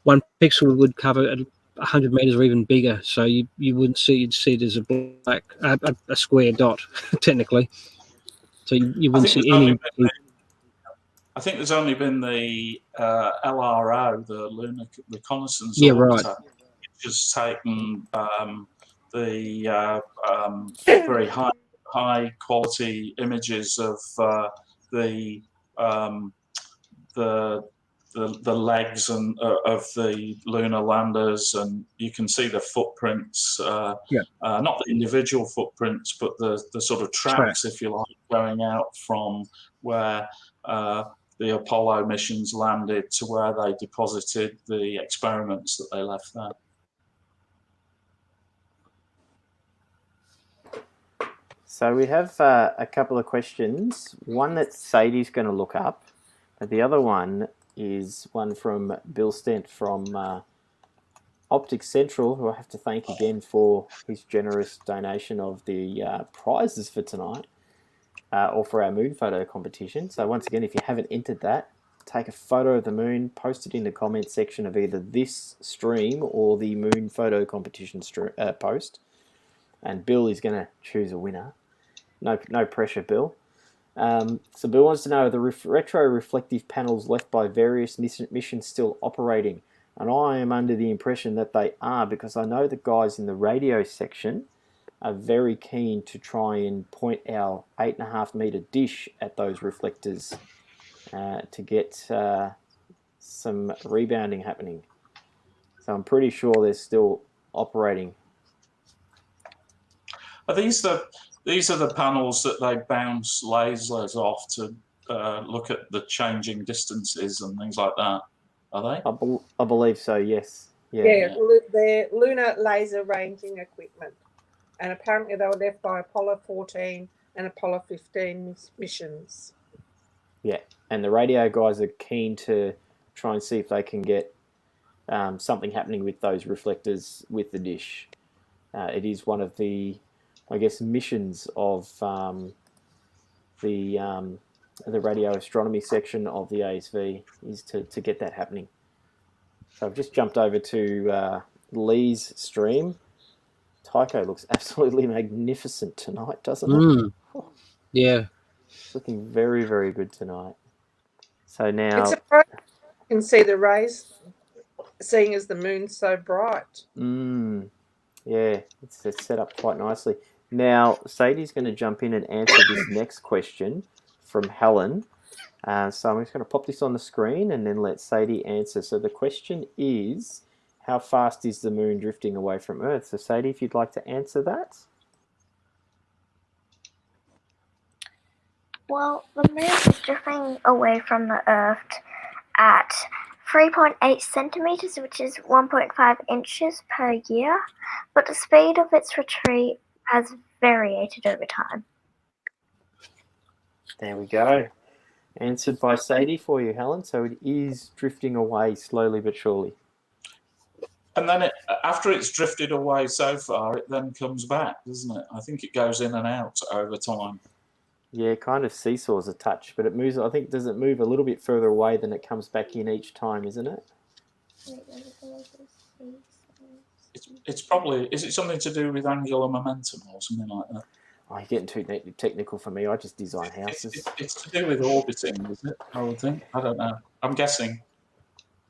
one pixel would cover 100 meters or even bigger. So you wouldn't see, you'd see it as a black, a square dot, technically. So you wouldn't see any. I think there's only been the LRO, the Lunar Reconnaissance Yeah, Orbiter, right. which has taken the very high quality images of the legs and of the lunar landers, and you can see the footprints. Not the individual footprints, but the sort of tracks, if you like, going out from where the Apollo missions landed to where they deposited the experiments that they left there. So we have a couple of questions. One that Sadie's going to look up, but the other one is one from Bill Stent from Optics Central, who I have to thank again for his generous donation of the prizes for tonight, or for our moon photo competition. So once again, if you haven't entered that, take a photo of the moon, post it in the comment section of either this stream or the moon photo competition post, and Bill is going to choose a winner. No pressure, Bill. So Bill wants to know, are the retro-reflective panels left by various missions still operating? And I am under the impression that they are, because I know the guys in the radio section are very keen to try and point our 8.5 meter dish at those reflectors to get some rebounding happening. So I'm pretty sure they're still operating. Are these are the panels that they bounce lasers off to look at the changing distances and things like that? Are they? I believe so, yes. Yeah, they're lunar laser ranging equipment. And apparently they were left by Apollo 14 and Apollo 15 missions. Yeah, and the radio guys are keen to try and see if they can get something happening with those reflectors with the dish. It is one of the, I guess, missions of the radio astronomy section of the ASV is to get that happening. So I've just jumped over to Lee's stream. Tycho looks absolutely magnificent tonight, doesn't it? Yeah. It's looking very, very good tonight. So now... It's surprising you can see the rays, seeing as the moon's so bright. Yeah, it's set up quite nicely. Now, Sadie's going to jump in and answer this next question from Helen. So I'm just going to pop this on the screen and then let Sadie answer. So the question is, how fast is the moon drifting away from Earth? So Sadie, if you'd like to answer that. Well, the moon is drifting away from the Earth at 3.8 centimeters, which is 1.5 inches per year, but the speed of its retreat has variated over time. There we go. Answered by Sadie for you, Helen. So it is drifting away slowly but surely. And then after it's drifted away so far, it then comes back, doesn't it? I think it goes in and out over time. Yeah, kind of seesaws a touch, but it moves. I think, does it move a little bit further away than it comes back in each time, isn't it? It's probably, is it something to do with angular momentum or something like that? Oh, you're getting too technical for me. I just design houses. It's to do with orbiting, is it? I would think. I don't know. I'm guessing.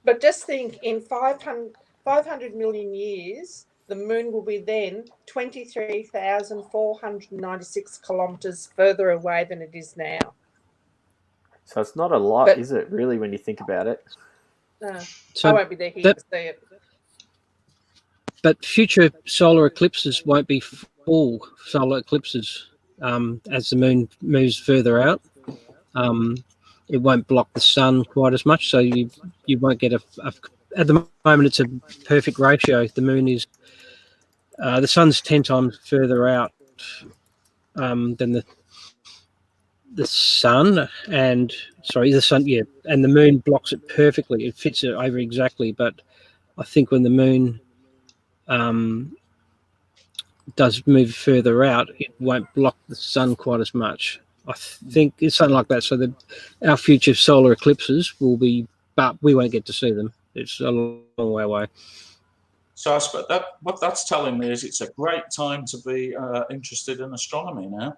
But just think, in 500 million years, the moon will be then 23,496 kilometres further away than it is now. So it's not a lot, is it, really, when you think about it? No, So I won't be there here to see it. But future solar eclipses won't be full solar eclipses as the moon moves further out. It won't block the sun quite as much, so you won't get at the moment it's a perfect ratio. The moon is the sun's 10 times further out than the sun, and and the moon blocks it perfectly. It fits it over exactly. But I think when the moon does move further out, it won't block the sun quite as much. I think it's something like that. So our future solar eclipses will be, but we won't get to see them. It's a long way away. So I suppose that what that's telling me is it's a great time to be interested in astronomy now.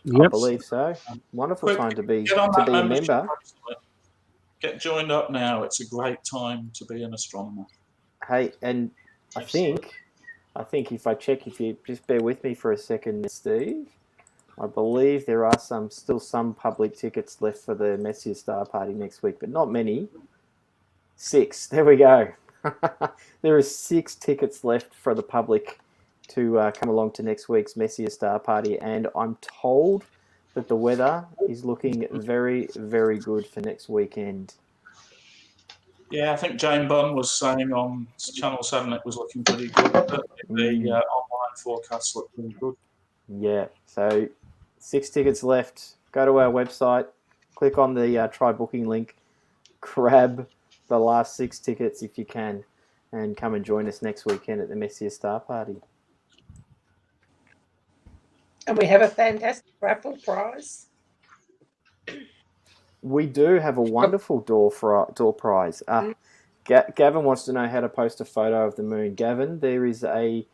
I Yep. believe so. Wonderful Quick, time to be get on that a membership member. website. Get joined up now. It's a great time to be an astronomer. Hey, and I think if I check, if you just bear with me for a second, Steve, I believe there are still some public tickets left for the Messier Star Party next week, but not many. 6. There we go. There are 6 tickets left for the public to come along to next week's Messier Star Party, and I'm told that the weather is looking very, very good for next weekend. Yeah, I think Jane Bunn was saying on Channel 7 it was looking pretty good. The online forecasts look pretty good. Yeah, so 6 tickets left. Go to our website, click on the try booking link, grab the last 6 tickets if you can, and come and join us next weekend at the Messier Star Party. And we have a fantastic raffle prize. We do have a wonderful door prize. Gavin wants to know how to post a photo of the moon. Gavin, there is a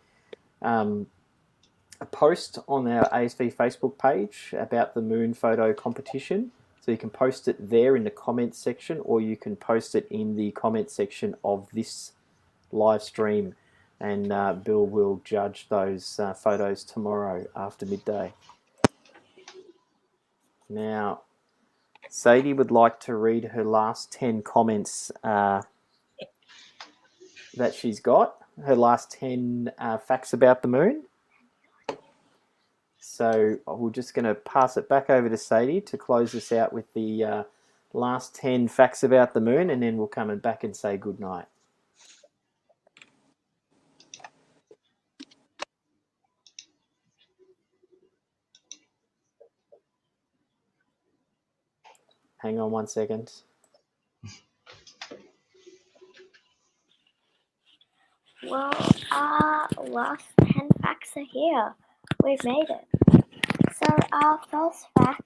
post on our ASV Facebook page about the moon photo competition. So you can post it there in the comments section, or you can post it in the comments section of this live stream, and Bill will judge those photos tomorrow after midday. Now, Sadie would like to read her last 10 comments that she's got, her last 10 facts about the moon. So we're just going to pass it back over to Sadie to close this out with the last 10 facts about the moon, and then we'll come back and say goodnight. Hang on 1 second. Well, our last 10 facts are here. We've made it. So our first fact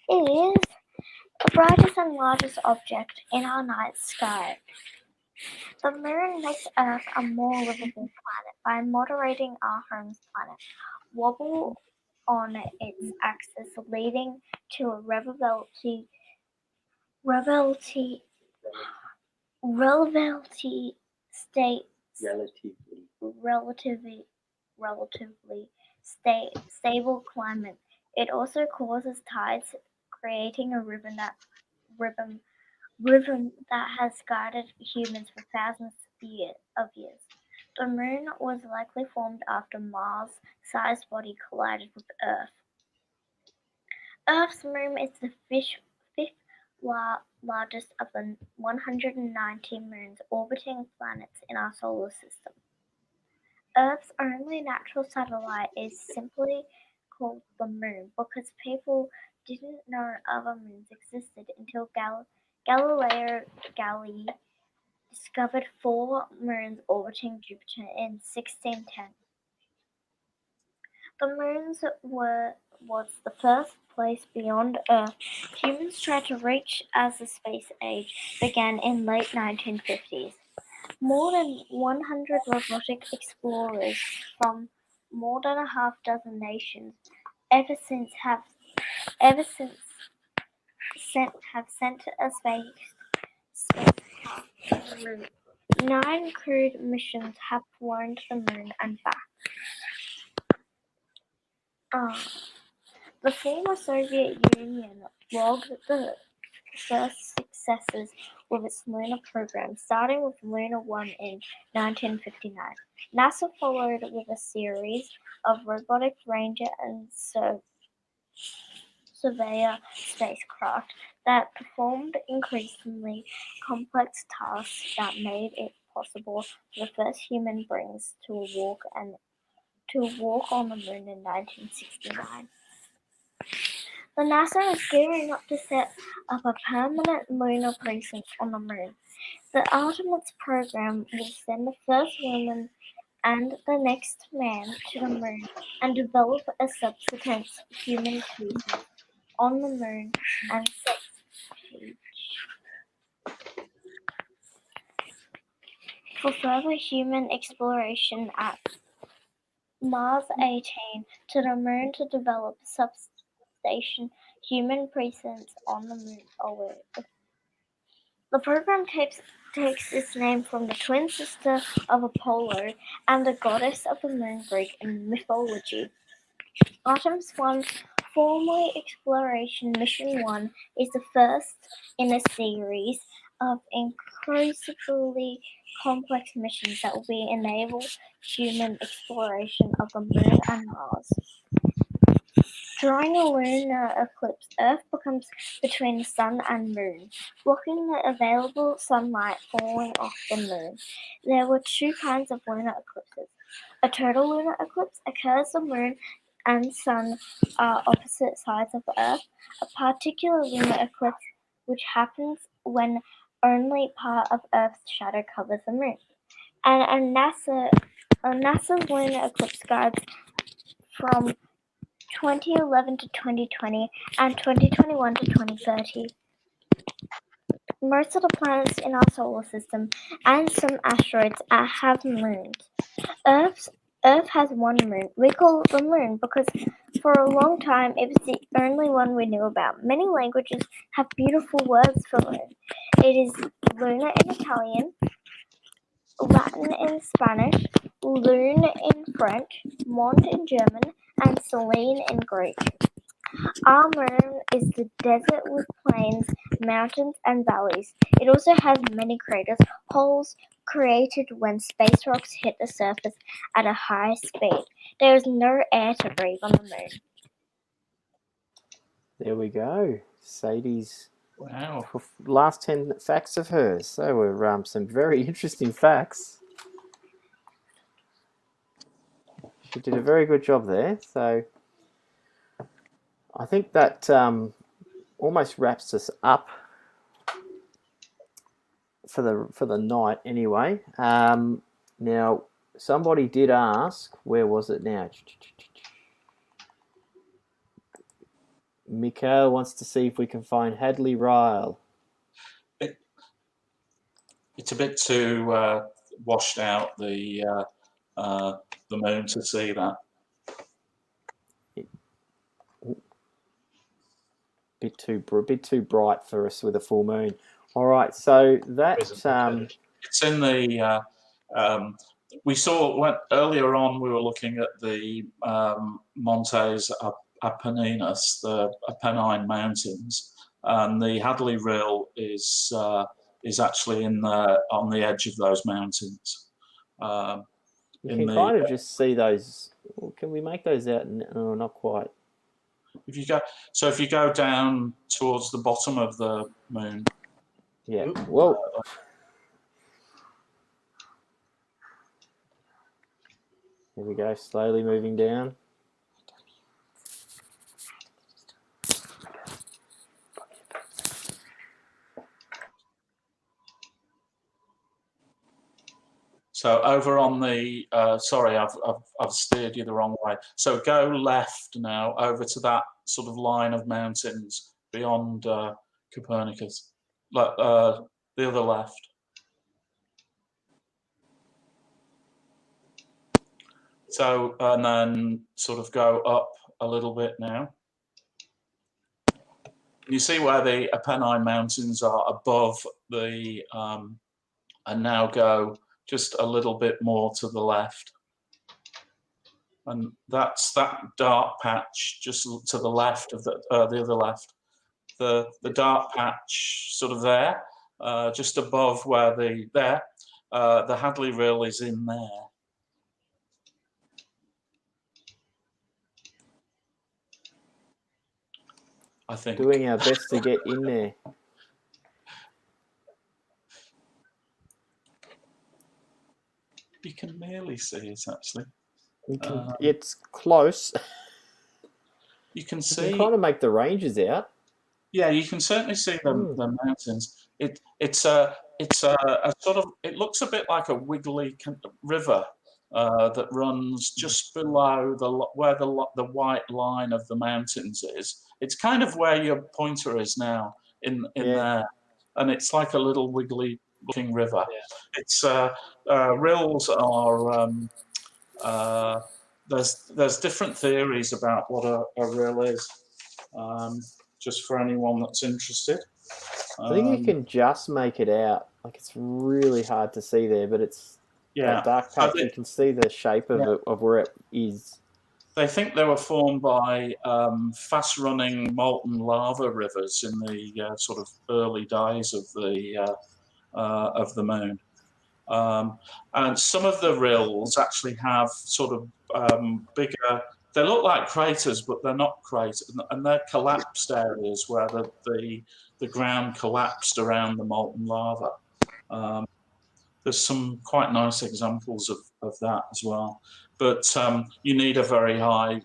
is the brightest and largest object in our night sky. The moon makes Earth a more livable planet by moderating our home's planet wobble on its axis, leading to a relatively stable climate. It also causes tides, creating a rhythm that has guided humans for thousands of years. The moon was likely formed after Mars-sized body collided with Earth. Earth's moon is the fifth largest of the 190 moons orbiting planets in our solar system. Earth's only natural satellite is simply called the moon because people didn't know other moons existed until Galileo Galilei discovered 4 moons orbiting Jupiter in 1610. The moons was the first place beyond Earth humans tried to reach as the space age began in late 1950s. More than 100 robotic explorers from more than a half dozen nations have sent a spacecraft to the moon. 9 crewed missions have flown to the moon and back. The former Soviet Union logged the first successes with its lunar program, starting with Lunar 1 in 1959. NASA followed with a series of robotic Ranger and Surveyor spacecraft that performed increasingly complex tasks that made it possible for the first human beings to walk on the moon in 1969. The NASA is gearing up to set up a permanent lunar precinct on the moon. The Artemis program will send the first woman and the next man to the moon and develop a subsequent human presence on the moon and for further human exploration at Mars 18 to the moon to develop substation human presence on the moon. The program takes its name from the twin sister of Apollo and the goddess of the moon Greek mythology. Artemis 1, formerly Exploration Mission 1, is the first in a series of increasingly complex missions that will enable human exploration of the moon and Mars. During a lunar eclipse, Earth becomes between the sun and moon, blocking the available sunlight falling off the moon. There were two kinds of lunar eclipses. A total lunar eclipse occurs the moon and sun are opposite sides of the Earth. A particular lunar eclipse, which happens when only part of Earth's shadow covers the moon. And NASA's lunar eclipse guides from 2011 to 2020 and 2021 to 2030. Most of the planets in our solar system and some asteroids have moons. Earth has one moon. We call it the moon because for a long time it was the only one we knew about. Many languages have beautiful words for moon. It is Luna in Italian, Latin in Spanish, Lune in French, Mond in German, and Selene in Greek. Our moon is the desert with plains, mountains, and valleys. It also has many craters, holes created when space rocks hit the surface at a high speed. There is no air to breathe on the moon. There we go. Sadie's Wow. last 10 facts of hers. They were some very interesting facts. She did a very good job there. So I think that almost wraps us up for the night anyway. Now, somebody did ask, where was it now? Mikhail wants to see if we can find Hadley Ryle. It's a bit too washed out, the moon, to see that. Bit too bright for us with a full moon. All right, so that it's in the. We saw earlier on. We were looking at the Montes Apenninus, the Apennine Mountains, and the Hadley Rill is actually on the edge of those mountains. You can kind of just see those. Can we make those out? No, not quite. If you go down towards the bottom of the moon. Yeah. Whoa. Here we go. Slowly moving down. So over on the sorry, I've steered you the wrong way. So go left now over to that sort of line of mountains beyond Copernicus, like the other left. So and then sort of go up a little bit now. You see where the Apennine Mountains are above the, and now go just a little bit more to the left. And that's that dark patch just to the left of the other left. The dark patch sort of there, just above where the Hadley Rill is in there. I think. Doing our best to get in there. You can barely see it, actually. It's close. You can You see. can kind of make the ranges out. Yeah, you can certainly see the mountains. It's a sort of. It looks a bit like a wiggly river that runs just below where the white line of the mountains is. It's kind of where your pointer is now in there, and it's like a little wiggly looking river. Yeah. It's rills are there's different theories about what a rill is. Just for anyone that's interested. I think you can just make it out. Like, it's really hard to see there, but it's that dark patch. You can see the shape of it, of where it is. They think they were formed by fast-running molten lava rivers in the sort of early days of the moon. And some of the rills actually have sort of bigger. They look like craters, but they're not craters, and they're collapsed areas where the ground collapsed around the molten lava. There's some quite nice examples of that as well, but you need a very high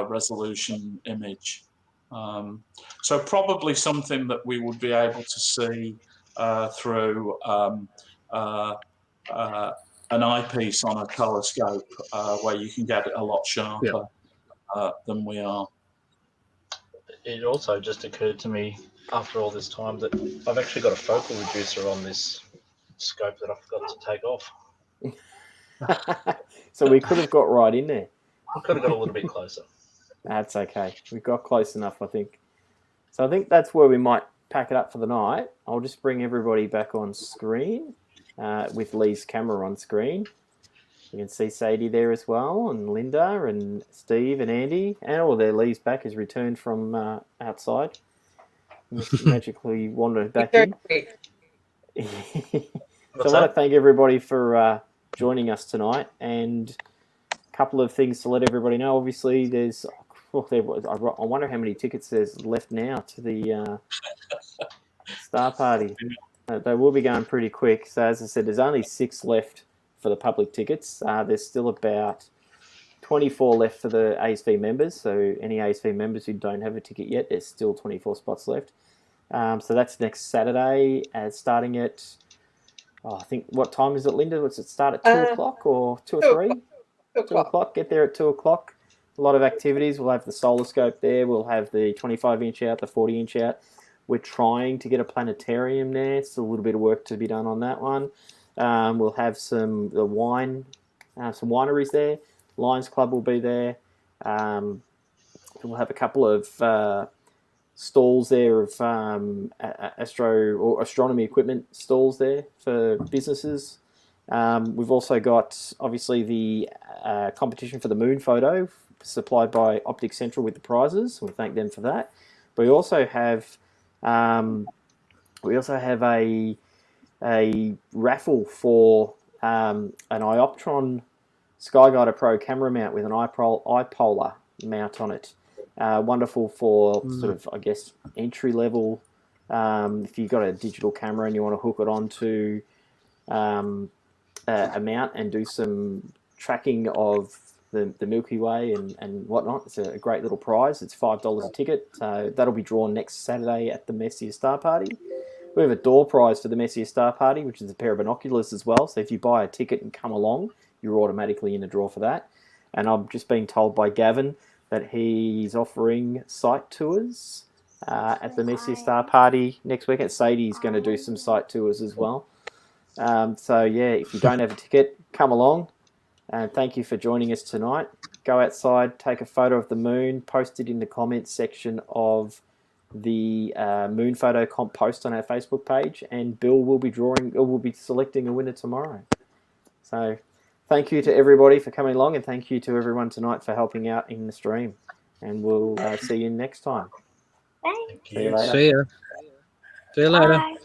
resolution image. So probably something that we would be able to see through an eyepiece on a telescope, where you can get it a lot sharper than we are. It also just occurred to me after all this time that I've actually got a focal reducer on this scope that I forgot to take off. So we could have got right in there. I could have got a little bit closer. That's okay. We got close enough, I think. So I think that's where we might pack it up for the night. I'll just bring everybody back on screen with Lee's camera on screen. You can see Sadie there as well, and Linda, and Steve, and Andy. And Lee's back, has returned from outside. Magically wandered back in. So I want to thank everybody for joining us tonight, and a couple of things to let everybody know. Obviously, there's I wonder how many tickets there's left now to the Star Party. They will be going pretty quick. So as I said, there's only 6 left for the public tickets. There's still about 24 left for the ASV members. So any ASV members who don't have a ticket yet, there's still 24 spots left. So that's next Saturday, starting at, I think, what time is it, Linda? Does it start at 2 o'clock or 2 or 3? 2 o'clock. Get there at 2 o'clock. A lot of activities. We'll have the solar scope there. We'll have the 25-inch out, the 40-inch out. We're trying to get a planetarium there. Still a little bit of work to be done on that one. We'll have some wineries there. Lions Club will be there. We'll have a couple of stalls there of astronomy equipment stalls there for businesses. We've also got, obviously, the competition for the moon photo supplied by Optic Central with the prizes. We thank them for that. But we also have a raffle for an Ioptron Skyguider Pro camera mount with an iPolar mount on it. Wonderful for sort of, I guess, entry level. If you've got a digital camera and you want to hook it onto a mount and do some tracking of the Milky Way and whatnot, it's a great little prize. It's $5 a ticket. So that'll be drawn next Saturday at the Messier Star Party. We have a door prize for the Messier Star Party, which is a pair of binoculars as well. So if you buy a ticket and come along, you're automatically in a draw for that. And I'm just being told by Gavin that he's offering site tours at the Messier Star Party next weekend. Sadie's going to do some site tours as well. So yeah, if you don't have a ticket, come along. And thank you for joining us tonight. Go outside, take a photo of the moon, post it in the comments section of the moon photo comp post on our Facebook page, and Bill will be selecting a winner tomorrow. So thank you to everybody for coming along, and thank you to everyone tonight for helping out in the stream. And we'll see you next time. Thanks. See you later. See ya. See you later. Bye.